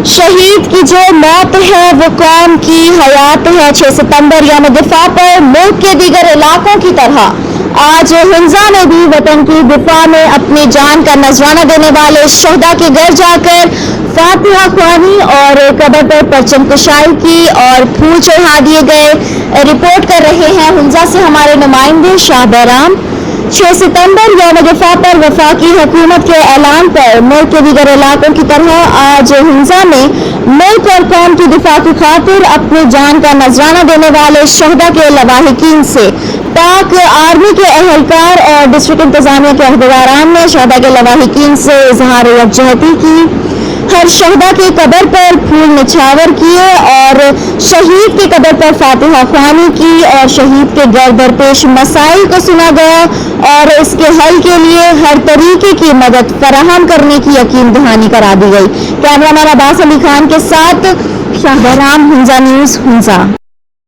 شہید کی جو موت ہے وہ قوم کی حیات ہے۔ 6 ستمبر یوم دفاع پر ملک کے دیگر علاقوں کی طرح آج ہنزا میں بھی وطن کی دفاع میں اپنی جان کا نذرانہ دینے والے شہداء کے گھر جا کر فاتحہ خوانی اور قبر پر پرچم کشائی کی اور پھول چڑھا دیے گئے۔ رپورٹ کر رہے ہیں ہنزا سے ہمارے نمائندے شاہ بہرام۔ 6 ستمبر یوم دفاع پر وفاقی حکومت کے اعلان پر ملک کے دیگر علاقوں کی طرح آج ہنزا میں ملک اور قوم کی دفاع کی خاطر اپنی جان کا نذرانہ دینے والے شہداء کے لواحقین سے پاک آرمی کے اہلکار اور ڈسٹرکٹ انتظامیہ کے عہدیداران نے شہداء کے لواحقین سے اظہار یکجہتی کی، ہر شہداء کی قبر پر پھول نچھاور کیے اور شہید کی قبر پر فاتحہ خوانی کی اور شہید کے گھر درپیش مسائل کو سنا گیا اور اس کے حل کے لیے ہر طریقے کی مدد فراہم کرنے کی یقین دہانی کرا دی گئی۔ کیمرہ مین عباس علی خان کے ساتھ شاہ بہرام، ہنزا نیوز، ہنزا۔